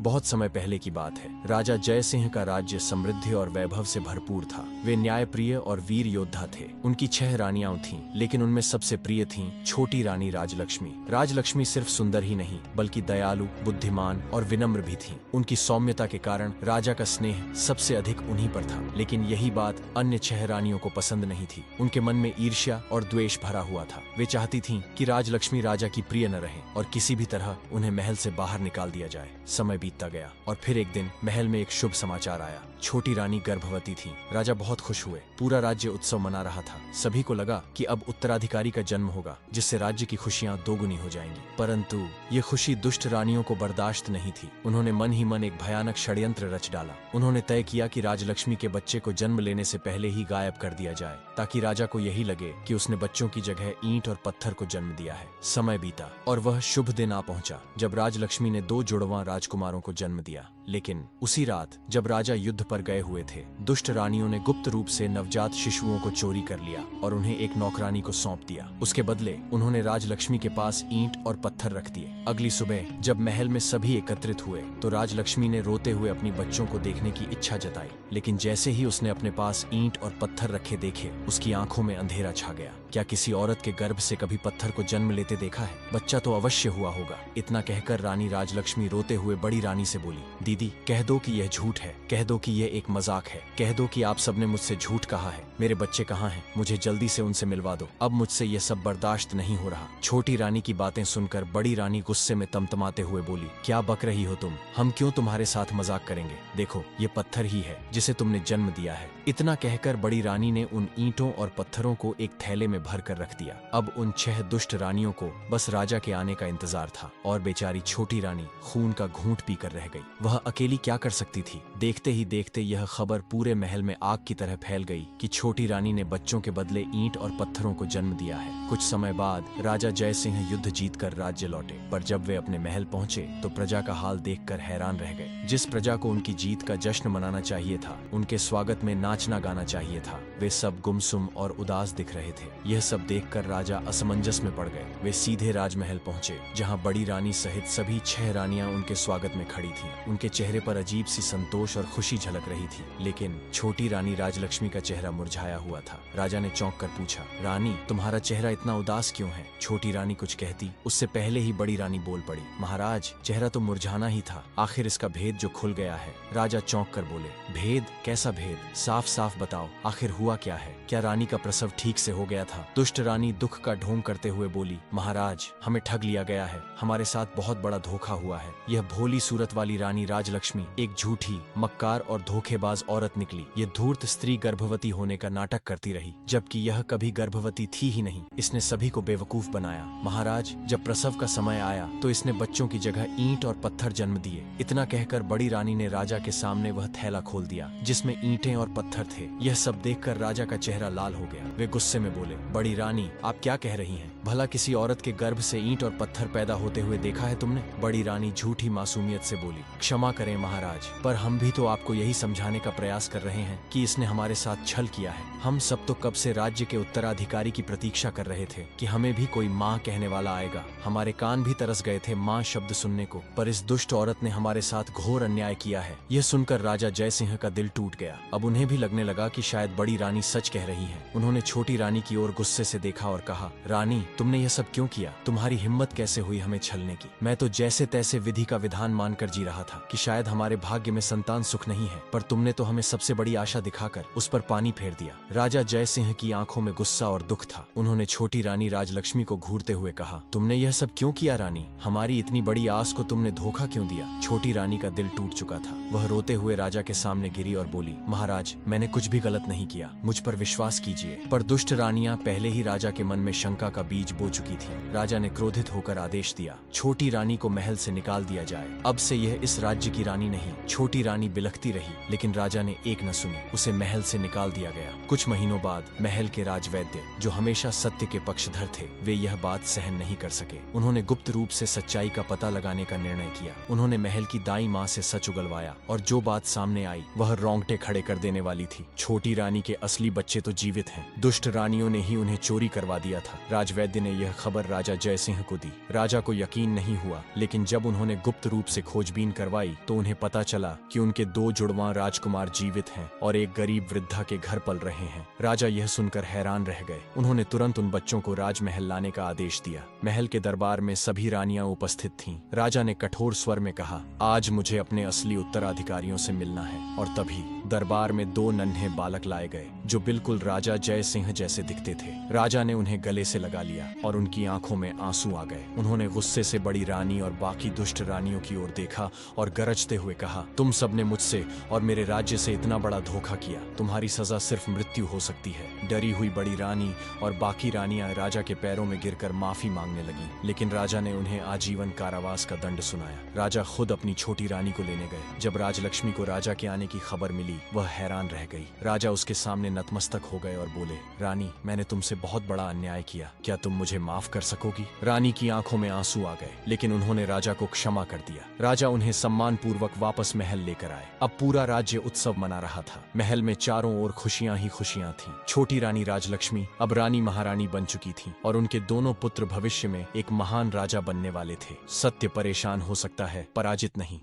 बहुत समय पहले की बात है। राजा जय सिंह का राज्य समृद्धि और वैभव से भरपूर था। वे न्यायप्रिय और वीर योद्धा थे। उनकी 6 रानियां थीं, लेकिन उनमें सबसे प्रिय थीं छोटी रानी राजलक्ष्मी। राजलक्ष्मी सिर्फ सुंदर ही नहीं बल्कि दयालु, बुद्धिमान और विनम्र भी थीं। उनकी सौम्यता के कारण राजा का स्नेह सबसे अधिक उन्हीं पर था। लेकिन यही बात अन्य 6 रानियों को पसंद नहीं थी। उनके मन में ईर्ष्या और द्वेष भरा हुआ था। वे चाहती थीं कि राजलक्ष्मी राजा की प्रिय न रहे और किसी भी तरह उन्हें महल से बाहर निकाल दिया जाए। समय बीतता गया और फिर एक दिन महल में एक शुभ समाचार आया। छोटी रानी गर्भवती थी। राजा बहुत खुश हुए। पूरा राज्य उत्सव मना रहा था। सभी को लगा कि अब उत्तराधिकारी का जन्म होगा, जिससे राज्य की खुशियां दोगुनी हो जाएंगी। परंतु ये खुशी दुष्ट रानियों को बर्दाश्त नहीं थी। उन्होंने मन ही मन एक भयानक षड्यंत्र रच डाला। उन्होंने तय किया कि राजलक्ष्मी के बच्चे को जन्म लेने से पहले ही गायब कर दिया जाए, ताकि राजा को यही लगे कि उसने बच्चों की जगह ईंट और पत्थर को जन्म दिया है। समय बीता और वह शुभ दिन आ पहुंचा जब राजलक्ष्मी ने 2 जुड़वां राजकुमारों को जन्म दिया। लेकिन उसी रात जब राजा युद्ध पर गए हुए थे, दुष्ट रानियों ने गुप्त रूप से नवजात शिशुओं को चोरी कर लिया और उन्हें एक नौकरानी को सौंप दिया। उसके बदले उन्होंने राजलक्ष्मी के पास ईंट और पत्थर रख दिए। अगली सुबह जब महल में सभी एकत्रित हुए तो राजलक्ष्मी ने रोते हुए अपनी बच्चों को देखने की इच्छा जताई। लेकिन जैसे ही उसने अपने पास ईंट और पत्थर रखे देखे, उसकी आंखों में अंधेरा छा गया। क्या किसी औरत के गर्भ से कभी पत्थर को जन्म लेते देखा है? बच्चा तो अवश्य हुआ होगा। इतना कहकर रानी राजलक्ष्मी रोते हुए बड़ी रानी से बोली, दीदी, कह दो कि यह झूठ है, कह दो कि यह एक मजाक है, कह दो कि आप सबने मुझसे झूठ कहा है। मेरे बच्चे कहाँ हैं? मुझे जल्दी से उनसे मिलवा दो। अब मुझसे यह सब बर्दाश्त नहीं हो रहा। छोटी रानी की बातें सुनकर बड़ी रानी गुस्से में तमतमाते हुए बोली, क्या बक रही हो तुम? हम क्यों तुम्हारे साथ मजाक करेंगे? देखो, ये पत्थर ही है जिसे तुमने जन्म दिया है। इतना कहकर बड़ी रानी ने उन ईंटों और पत्थरों को एक थैले में भर कर रख दिया। अब उन 6 दुष्ट रानियों को बस राजा के आने का इंतजार था और बेचारी छोटी रानी खून का घूंट पीकर रह गई। वह अकेली क्या कर सकती थी? देखते ही देखते यह खबर पूरे महल में आग की तरह फैल गई कि छोटी रानी ने बच्चों के बदले ईंट और पत्थरों को जन्म दिया है। कुछ समय बाद राजा जय सिंह युद्ध जीतकर राज्य लौटे, पर जब वे अपने महल पहुंचे तो प्रजा का हाल देखकर हैरान रह गए। जिस प्रजा को उनकी जीत का जश्न मनाना चाहिए था, उनके स्वागत में नाचना गाना चाहिए था, वे सब गुमसुम और उदास दिख रहे थे। यह सब देखकर राजा असमंजस में पड़ गए। वे सीधे राजमहल पहुंचे, जहां बड़ी रानी सहित सभी 6 रानियां उनके स्वागत में खड़ी थीं। उनके चेहरे पर अजीब सी संतोष और खुशी झलक रही थी। लेकिन छोटी रानी राजलक्ष्मी का चेहरा मुरझाया हुआ था। राजा ने चौंक कर पूछा, रानी, तुम्हारा चेहरा इतना उदास क्यों है? छोटी रानी कुछ कहती, उससे पहले ही बड़ी रानी बोल पड़ी, महाराज, चेहरा तो मुरझाना ही था। आखिर इसका भेद जो खुल गया है। राजा चौंक कर बोले, भेद? कैसा भेद? साफ साफ बताओ, आखिर हुआ क्या है? क्या रानी का प्रसव ठीक से हो गया था? दुष्ट रानी दुख का ढोंग करते हुए बोली, महाराज, हमें ठग लिया गया है। हमारे साथ बहुत बड़ा धोखा हुआ है। यह भोली सूरत वाली रानी राजलक्ष्मी एक झूठी, मक्कार और धोखेबाज औरत निकली। ये धूर्त स्त्री गर्भवती होने का नाटक करती रही, जबकि यह कभी गर्भवती थी ही नहीं। इसने सभी को बेवकूफ बनाया। महाराज, जब प्रसव का समय आया तो इसने बच्चों की जगह ईंट और पत्थर जन्म दिए। इतना कहकर बड़ी रानी ने राजा के सामने वह थैला खोल दिया जिसमें ईंटें और पत्थर थे। यह सब देखकर राजा का चेहरा लाल हो गया। वे गुस्से में बोले, बड़ी रानी, आप क्या कह रही हैं? भला किसी औरत के गर्भ से ईंट और पत्थर पैदा होते हुए देखा है तुमने? बड़ी रानी झूठी मासूमियत से बोली, क्षमा करें महाराज, पर हम भी तो आपको यही समझाने का प्रयास कर रहे हैं कि इसने हमारे साथ छल किया है। हम सब तो कब से राज्य के उत्तराधिकारी की प्रतीक्षा कर रहे थे कि हमें भी कोई माँ कहने वाला आएगा। हमारे कान भी तरस गए थे माँ शब्द सुनने को, पर इस दुष्ट औरत ने हमारे साथ घोर अन्याय किया है। यह सुनकर राजा जय सिंह का दिल टूट गया। अब उन्हें भी लगने लगा कि शायद बड़ी रानी सच कह रही है। उन्होंने छोटी रानी की ओर गुस्से से देखा और कहा, रानी, तुमने यह सब क्यों किया? तुम्हारी हिम्मत कैसे हुई हमें छलने की? मैं तो जैसे तैसे विधि का विधान मानकर जी रहा था कि शायद हमारे भाग्य में संतान सुख नहीं है, पर तुमने तो हमें सबसे बड़ी आशा दिखाकर उस पर पानी फेर दिया। राजा जय सिंह की आंखों में गुस्सा और दुख था। उन्होंने छोटी रानी राजलक्ष्मी को घूरते हुए कहा, तुमने यह सब क्यों किया रानी? हमारी इतनी बड़ी आस को तुमने धोखा क्यों दिया? छोटी रानी का दिल टूट चुका था। वह रोते हुए राजा के सामने गिरी और बोली, महाराज, मैंने कुछ भी गलत नहीं किया, मुझ पर विश्वास कीजिए। पर दुष्ट रानियां पहले ही राजा के मन में शंका का बीज बो चुकी थी। राजा ने क्रोधित होकर आदेश दिया, छोटी रानी को महल से निकाल दिया जाए। अब से यह इस राज्य की रानी नहीं। छोटी रानी बिलखती रही, लेकिन राजा ने एक न सुनी। उसे महल से निकाल दिया गया। कुछ महीनों बाद महल के राजवैद्य, जो हमेशा सत्य के पक्षधर थे, वे यह बात सहन नहीं कर सके। उन्होंने गुप्त रूप से सच्चाई का पता लगाने का निर्णय किया। उन्होंने महल की दाई माँ से सच उगलवाया और जो बात सामने आई वह रोंगटे खड़े कर देने वाली थी। छोटी रानी के असली बच्चे तो जीवित हैं। दुष्ट रानियों ने ही उन्हें चोरी करवा दिया था। राजवैद्य वैद्य ने यह खबर राजा जयसिंह को दी। राजा को यकीन नहीं हुआ, लेकिन जब उन्होंने गुप्त रूप से खोजबीन करवाई तो उन्हें पता चला कि उनके 2 जुड़वां राजकुमार जीवित हैं और एक गरीब वृद्धा के घर पल रहे हैं। राजा यह सुनकर हैरान रह गए। उन्होंने तुरंत उन बच्चों को राजमहल लाने का आदेश दिया। महल के दरबार में सभी रानियां उपस्थित थीं। राजा ने कठोर स्वर में कहा, आज मुझे अपने असली उत्तराधिकारियों से मिलना है। और तभी दरबार में 2 नन्हे बालक लाए गए जो बिल्कुल राजा जयसिंह जैसे दिखते थे। राजा ने उन्हें गले से लगा लिया और उनकी आंखों में आंसू आ गए। उन्होंने गुस्से से बड़ी रानी और बाकी दुष्ट रानियों की ओर देखा और गरजते हुए कहा, तुम सबने मुझसे और मेरे राज्य से इतना बड़ा धोखा किया। तुम्हारी सजा सिर्फ मृत्यु हो सकती है। डरी हुई बड़ी रानी और बाकी रानियां राजा के पैरों में गिरकर माफी मांगने लगी, लेकिन राजा ने उन्हें आजीवन कारावास का दंड सुनाया। राजा खुद अपनी छोटी रानी को लेने गए। जब राजलक्ष्मी को राजा के आने की खबर मिली, वह हैरान रह गई। राजा उसके सामने नतमस्तक हो गए और बोले, रानी, मैंने तुमसे बहुत बड़ा अन्याय किया, क्या तुम मुझे माफ कर सकोगी? रानी की आंखों में आंसू आ गए, लेकिन उन्होंने राजा को क्षमा कर दिया। राजा उन्हें सम्मान पूर्वक वापस महल लेकर आए। अब पूरा राज्य उत्सव मना रहा था। महल में चारों ओर खुशियां ही खुशियां थीं। छोटी रानी राजलक्ष्मी अब रानी महारानी बन चुकी थी और उनके दोनों पुत्र भविष्य में एक महान राजा बनने वाले थे। सत्य परेशान हो सकता है, पराजित नहीं।